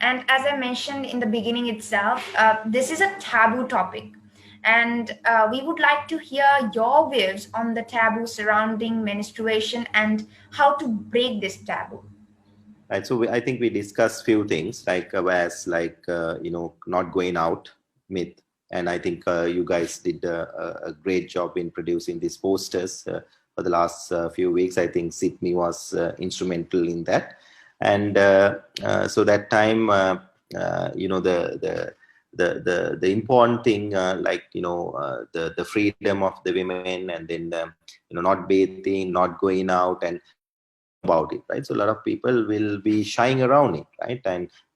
And as I mentioned in the beginning itself, this is a taboo topic. And we would like to hear your views on the taboo surrounding menstruation and how to break this taboo. Right. So I think we discussed few things like as like not going out myth, and I think you guys did a great job in producing these posters for the last few weeks. I think Sydney was instrumental in that, and so that time the important thing the freedom of the women, and then not bathing, not going out, and about it, right? So a lot of people will be shying around it, right?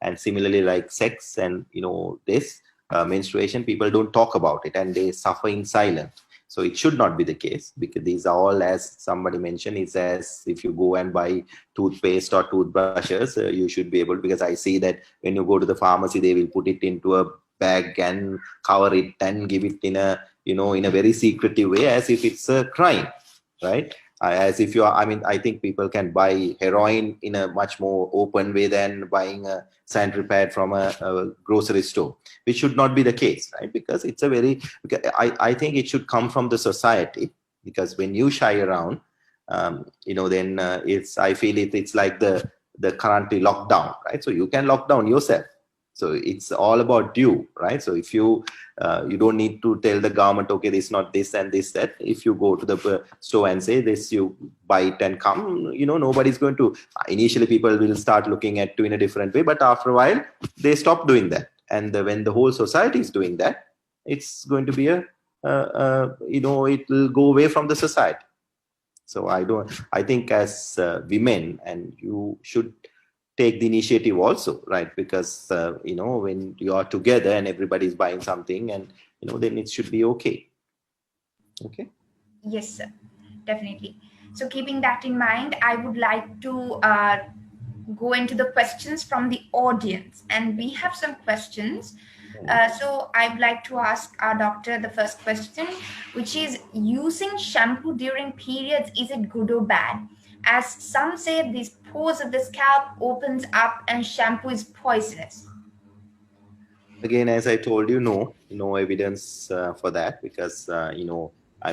And similarly, like sex and this menstruation, people don't talk about it and they suffer in silence. So it should not be the case, because these are all, as somebody mentioned, is as if you go and buy toothpaste or toothbrushes, you should be able, because I see that when you go to the pharmacy, they will put it into a bag and cover it and give it in a in a very secretive way, as if it's a crime, right? As if you are, I mean, I think people can buy heroin in a much more open way than buying a sanitary pad from a grocery store, which should not be the case, right? Because it's a very, I think it should come from the society, because when you shy around, then I feel it's like the currently lockdown, right? So you can lock down yourself. So it's all about you, right? So if you don't need to tell the government, okay, this not this and this that. If you go to the store and say this, you buy it and come, nobody's going to. Initially, people will start looking at you in a different way, but after a while, they stop doing that. And when the whole society is doing that, it's going to be it will go away from the society. So I think as women, and you should take the initiative also, right? Because when you are together and everybody is buying something, and then it should be okay. Yes, sir, definitely. So keeping that in mind, I would like to go into the questions from the audience, and we have some questions. So I'd like to ask our doctor the first question, which is, using shampoo during periods, is it good or bad? As some say, these pores of the scalp opens up and shampoo is poisonous. Again, as I told you, no evidence for that, because I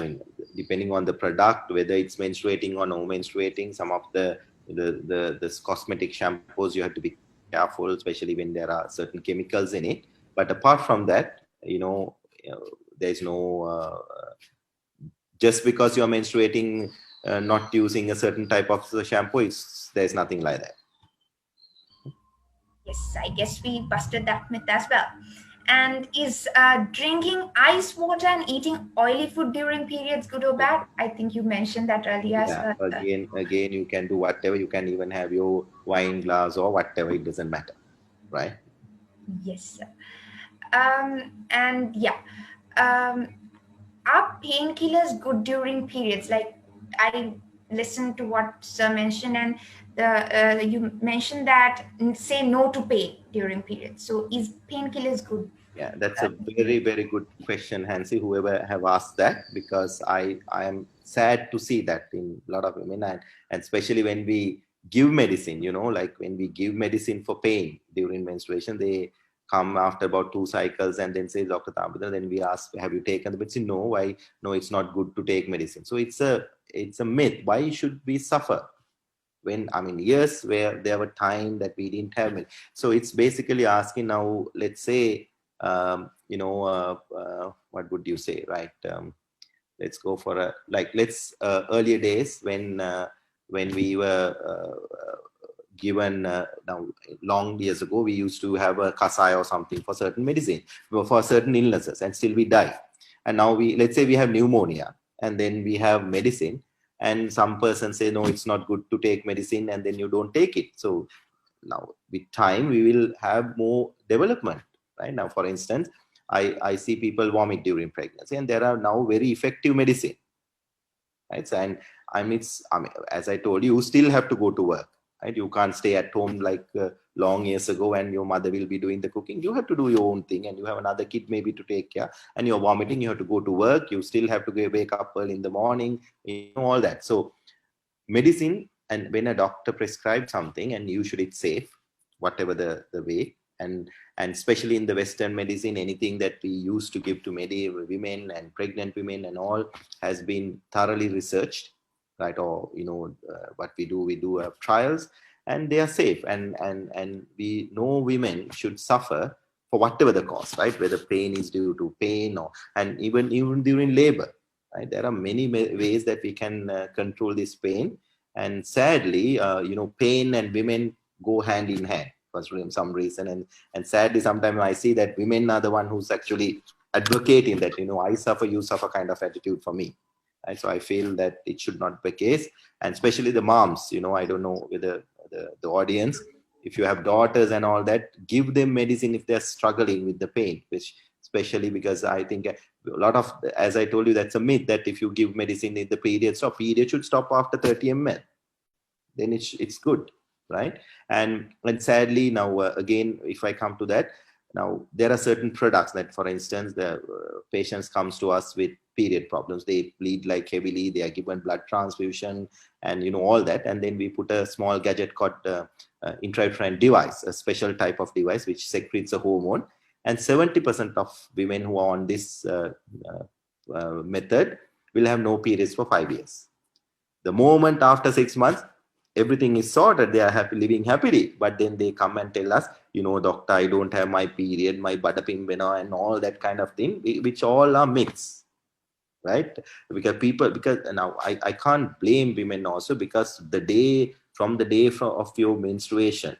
mean, depending on the product, whether it's menstruating or no menstruating, some of the cosmetic shampoos, you have to be careful, especially when there are certain chemicals in it. But apart from that, there's no just because you're menstruating, not using a certain type of shampoo, there's nothing like that. Yes, I guess we busted that myth as well. And is drinking ice water and eating oily food during periods good or bad? I think you mentioned that earlier as well. Again, you can do whatever. You can even have your wine glass or whatever. It doesn't matter, right? Yes, sir. And yeah, are painkillers good during periods? Like, I listened to what sir mentioned, and you mentioned that say no to pain during periods. So is painkillers good? Yeah, that's a very, very good question, Hansi, whoever have asked that, because I am sad to see that in a lot of women, and especially when we give medicine, like when we give medicine for pain during menstruation, they come after about 2 cycles and then say, Dr. Tambadana, then we ask, have you taken the medicine? No. Why? No, it's not good to take medicine. So it's a myth. Why should we suffer? When, I mean, years where there were time that we didn't have it. So it's basically asking now, let's say, what would you say, right? Let's go for let's earlier days when we were given now long years ago, we used to have a kasai or something for certain medicine, for certain illnesses, and still we die. And now let's say we have pneumonia, and then we have medicine, and some person say, no, it's not good to take medicine, and then you don't take it. So now with time we will have more development, right? Now, for instance, I see people vomit during pregnancy, and there are now very effective medicine, right? So, and I mean, as I told you, you still have to go to work, right? You can't stay at home like long years ago, and your mother will be doing the cooking. You have to do your own thing, and you have another kid maybe to take care, and you're vomiting, you have to go to work, you still have to wake up early in the morning, all that. So medicine, and when a doctor prescribes something, and usually it's safe, whatever the way, and especially in the Western medicine, anything that we used to give to women and pregnant women and all has been thoroughly researched, right? Or what we do have trials, and they are safe, and we know women should suffer for whatever the cause, right? Whether pain is due to pain, or and even during labor, right? There are many ways that we can control this pain, and sadly, pain and women go hand in hand for some reason, and sadly sometimes I see that women are the one who's actually advocating that, I suffer, you suffer kind of attitude for me. And so I feel that it should not be the case, and especially the moms. I don't know whether the audience, if you have daughters and all that, give them medicine if they're struggling with the pain, which especially because I think a lot of, as I told you, that's a myth that if you give medicine in the period stop, period should stop after 30 ml, then it's good, right? And sadly now, again, if I come to that, now there are certain products that, for instance, the patients comes to us with period problems, they bleed like heavily, they are given blood transfusion and all that, and then we put a small gadget called intrauterine device, a special type of device which secretes a hormone, and 70% of women who are on this method will have no periods for 5 years. The moment after 6 months, everything is sorted, they are happy, living happily, but then they come and tell us, doctor, I don't have my period, my butterpimbena and all that kind of thing, which all are myths, right? Because now I can't blame women also, because from the day of your menstruation,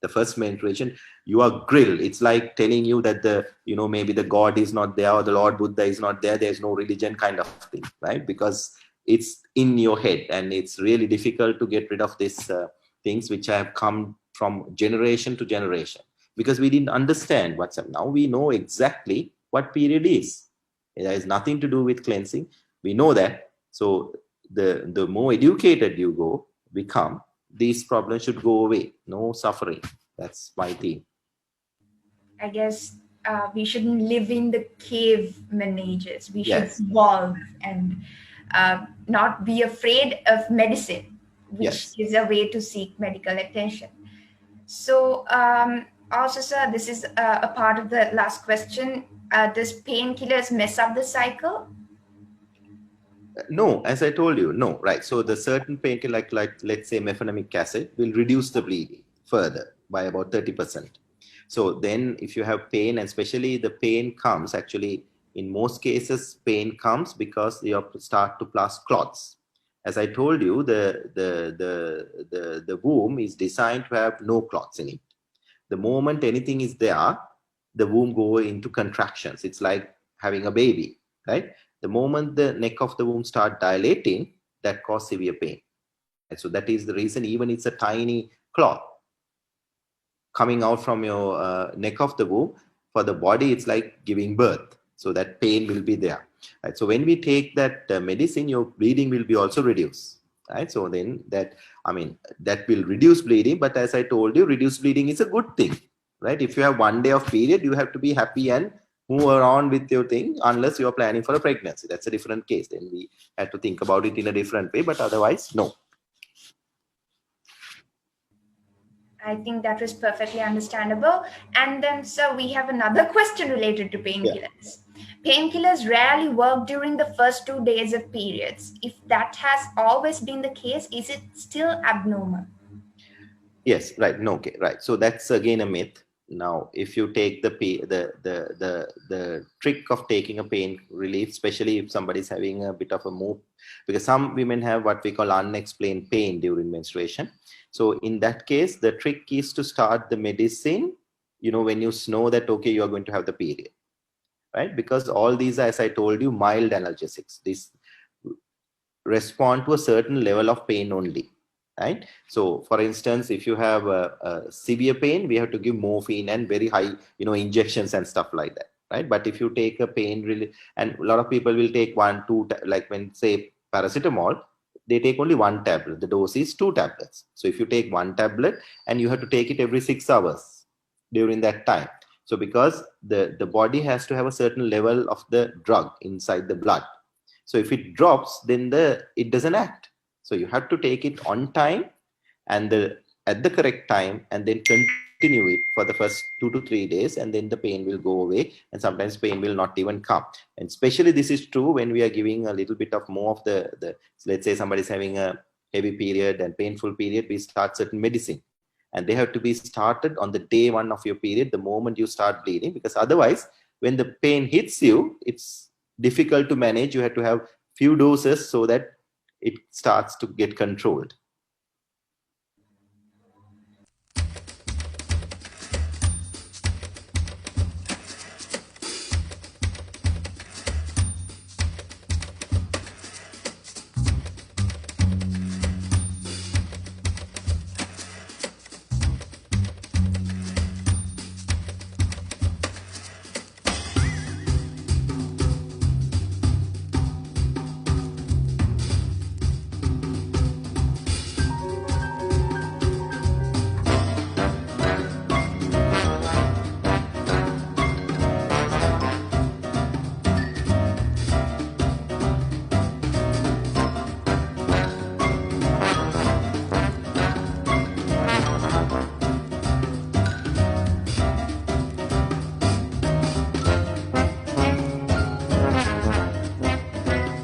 the first menstruation, you are grilled. It's like telling you that maybe the God is not there, or the Lord Buddha is not there, there's no religion kind of thing, right? Because it's in your head, and it's really difficult to get rid of these things which have come from generation to generation, because we didn't understand what's up. Now we know exactly what period is. It has nothing to do with cleansing, we know that. So the more educated you become, these problems should go away, no suffering. That's my theme. I guess we shouldn't live in the caveman ages. We should Yes, evolve and not be afraid of medicine, which yes. is a way to seek medical attention. So, also, sir, this is a part of the last question. Does painkillers mess up the cycle? No, as I told you, no, right. So the certain painkiller, like let's say mefenamic acid, will reduce the bleeding further by about 30%. So then if you have pain, and especially the pain comes actually, in most cases, pain comes because you have to start to plus clots. As I told you, the womb is designed to have no clots in it. The moment anything is there, the womb go into contractions. It's like having a baby, right? The moment the neck of the womb start dilating, that cause severe pain. And so that is the reason, even it's a tiny clot coming out from your neck of the womb, for the body it's like giving birth, so that pain will be there, right? So when we take that medicine, your bleeding will be also reduced, right? So then that will reduce bleeding, but as I told you, reduced bleeding is a good thing, right? If you have 1 day of period, you have to be happy and move around with your thing, unless you are planning for a pregnancy. That's a different case, then we have to think about it in a different way, but otherwise no. I think that was perfectly understandable. And then, sir, we have another question related to Yeah. painkillers. Painkillers rarely work during the first 2 days of periods. If that has always been the case, is it still abnormal? Yes, right. No, okay, right. So that's again a myth. Now, if you take the trick of taking a pain relief, especially if somebody's having a bit of a move, because some women have what we call unexplained pain during menstruation. So in that case, the trick is to start the medicine, when you know that, okay, you are going to have the period, right? Because all these, as I told you, mild analgesics. These respond to a certain level of pain only, right? So for instance, if you have a severe pain, we have to give morphine and very high injections and stuff like that, right? But if you take a pain relief, and a lot of people will take one two like when say paracetamol, they take only one tablet, the dose is 2 tablets. So if you take one tablet, and you have to take it every 6 hours during that time. So because the body has to have a certain level of the drug inside the blood, so if it drops, then it doesn't act. So you have to take it on time, and at the correct time, and then continue continue it for the first 2 to 3 days, and then the pain will go away, and sometimes pain will not even come. And especially this is true when we are giving a little bit of more of the let's say somebody's having a heavy period and painful period, we start certain medicine, and they have to be started on the day one of your period, the moment you start bleeding, because otherwise when the pain hits you, it's difficult to manage. You have to have few doses so that it starts to get controlled.